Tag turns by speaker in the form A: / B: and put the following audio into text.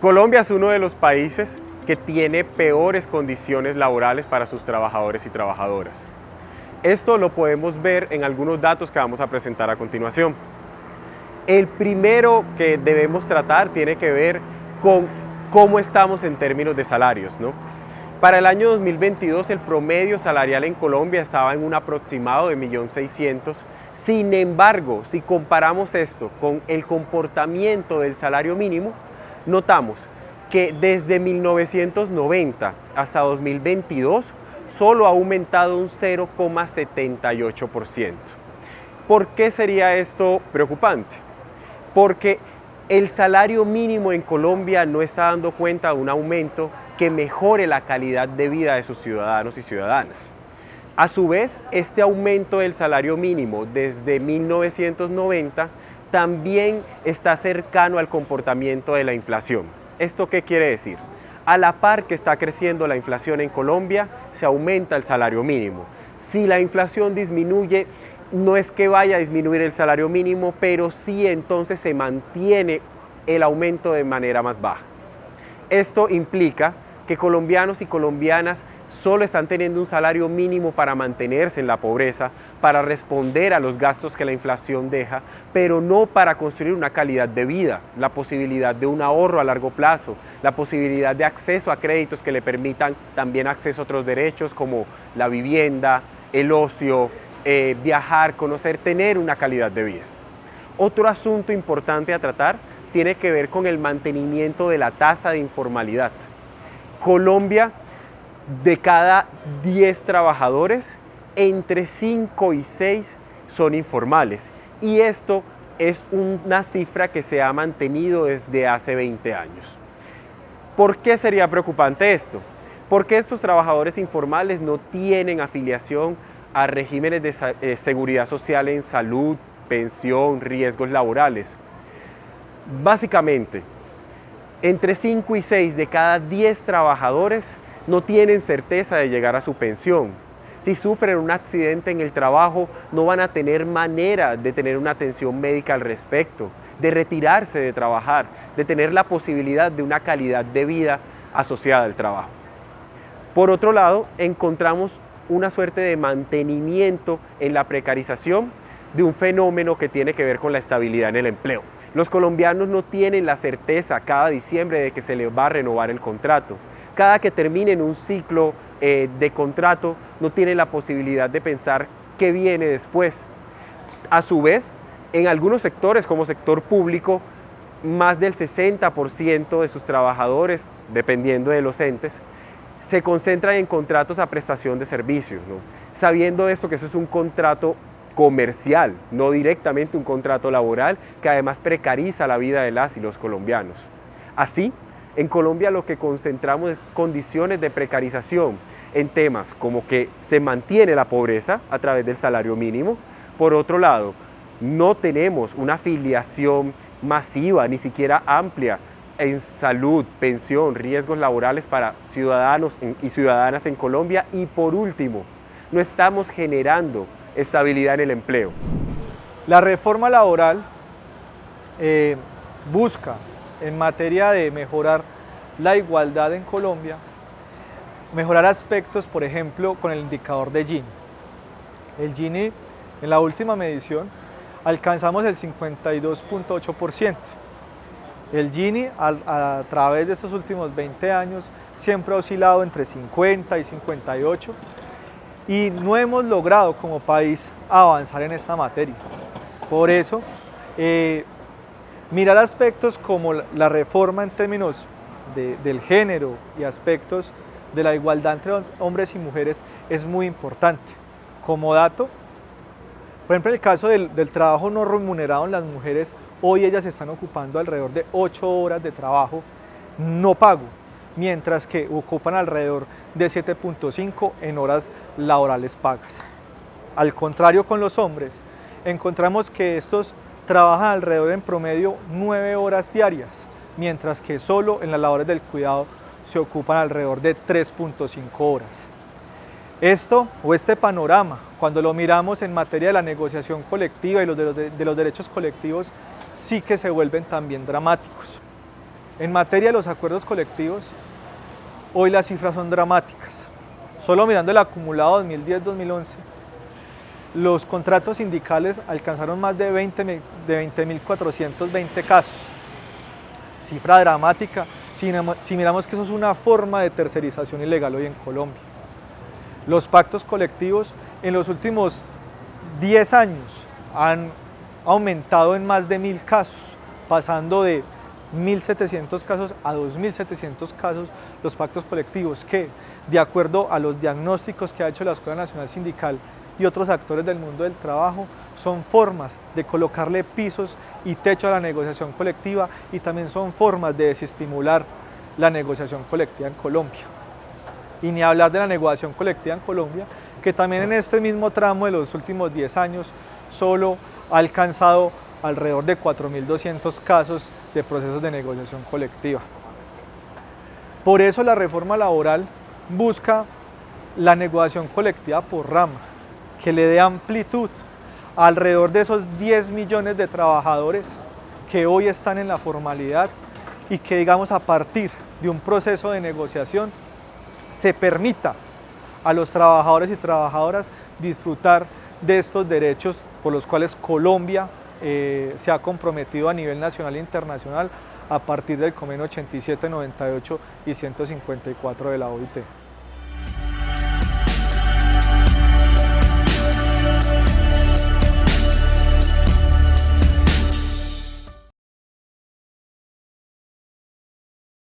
A: Colombia es uno de los países que tiene peores condiciones laborales para sus trabajadores y trabajadoras. Esto lo podemos ver en algunos datos que vamos a presentar a continuación. El primero que debemos tratar tiene que ver con cómo estamos en términos de salarios, ¿no? Para el año 2022 el promedio salarial en Colombia estaba en un aproximado de 1.600.000. Sin embargo, si comparamos esto con el comportamiento del salario mínimo, notamos que desde 1990 hasta 2022 solo ha aumentado un 0,78%. ¿Por qué sería esto preocupante? Porque el salario mínimo en Colombia no está dando cuenta de un aumento que mejore la calidad de vida de sus ciudadanos y ciudadanas. A su vez, este aumento del salario mínimo desde 1990 también está cercano al comportamiento de la inflación. ¿Esto qué quiere decir? A la par que está creciendo la inflación en Colombia, se aumenta el salario mínimo. Si la inflación disminuye, no es que vaya a disminuir el salario mínimo, pero sí entonces se mantiene el aumento de manera más baja. Esto implica que colombianos y colombianas solo están teniendo un salario mínimo para mantenerse en la pobreza, para responder a los gastos que la inflación deja, pero no para construir una calidad de vida, la posibilidad de un ahorro a largo plazo, la posibilidad de acceso a créditos que le permitan también acceso a otros derechos como la vivienda, el ocio, viajar, conocer, tener una calidad de vida. Otro asunto importante a tratar tiene que ver con el mantenimiento de la tasa de informalidad. Colombia, de cada 10 trabajadores, entre 5 y 6 son informales. Y esto es una cifra que se ha mantenido desde hace 20 años. ¿Por qué sería preocupante esto? Porque estos trabajadores informales no tienen afiliación a regímenes de seguridad social en salud, pensión, riesgos laborales. Básicamente, entre 5 y 6 de cada 10 trabajadores no tienen certeza de llegar a su pensión. Si sufren un accidente en el trabajo, no van a tener manera de tener una atención médica al respecto, de retirarse de trabajar, de tener la posibilidad de una calidad de vida asociada al trabajo. Por otro lado, encontramos una suerte de mantenimiento en la precarización de un fenómeno que tiene que ver con la estabilidad en el empleo. Los colombianos no tienen la certeza cada diciembre de que se les va a renovar el contrato. Cada que terminen un ciclo de contrato, no tienen la posibilidad de pensar qué viene después. A su vez, en algunos sectores, como sector público, más del 60% de sus trabajadores, dependiendo de los entes, se concentran en contratos a prestación de servicios, ¿no? Sabiendo esto que eso es un contrato comercial, no directamente un contrato laboral, que además precariza la vida de las y los colombianos. Así, en Colombia lo que concentramos es condiciones de precarización en temas como que se mantiene la pobreza a través del salario mínimo. Por otro lado, no tenemos una afiliación masiva, ni siquiera amplia, en salud, pensión, riesgos laborales para ciudadanos y ciudadanas en Colombia. Y por último, no estamos generando estabilidad en el empleo.
B: La reforma laboral busca, en materia de mejorar la igualdad en Colombia, mejorar aspectos, por ejemplo, con el indicador de Gini. El Gini, en la última medición, alcanzamos el 52,8%. El Gini, a través de estos últimos 20 años, siempre ha oscilado entre 50 y 58, y no hemos logrado como país avanzar en esta materia. Por eso, mirar aspectos como la reforma en términos del género y aspectos de la igualdad entre hombres y mujeres es muy importante. Como dato, por ejemplo, en el caso del trabajo no remunerado en las mujeres, hoy ellas están ocupando alrededor de 8 horas de trabajo no pago, mientras que ocupan alrededor de 7,5 en horas laborales pagas. Al contrario, con los hombres, encontramos que estos trabajan alrededor en promedio 9 horas diarias, mientras que solo en las labores del cuidado se ocupan alrededor de 3,5 horas. Este panorama, cuando lo miramos en materia de la negociación colectiva y de los derechos colectivos, sí que se vuelven también dramáticos. En materia de los acuerdos colectivos, hoy las cifras son dramáticas. Solo mirando el acumulado 2010-2011, los contratos sindicales alcanzaron más de 20.420 casos. Cifra dramática si miramos que eso es una forma de tercerización ilegal hoy en Colombia. Los pactos colectivos en los últimos 10 años han aumentado en más de 1.000 casos, pasando de 1.700 casos a 2.700 casos los pactos colectivos que, de acuerdo a los diagnósticos que ha hecho la Escuela Nacional Sindical y otros actores del mundo del trabajo, son formas de colocarle pisos y techo a la negociación colectiva y también son formas de desestimular la negociación colectiva en Colombia. Y ni hablar de la negociación colectiva en Colombia, que también en este mismo tramo de los últimos 10 años solo ha alcanzado alrededor de 4.200 casos de procesos de negociación colectiva. Por eso la reforma laboral busca la negociación colectiva por rama, que le dé amplitud a alrededor de esos 10 millones de trabajadores que hoy están en la formalidad y que, digamos, a partir de un proceso de negociación se permita a los trabajadores y trabajadoras disfrutar de estos derechos por los cuales Colombia se ha comprometido a nivel nacional e internacional a partir del convenio 87, 98 y 154 de la OIT.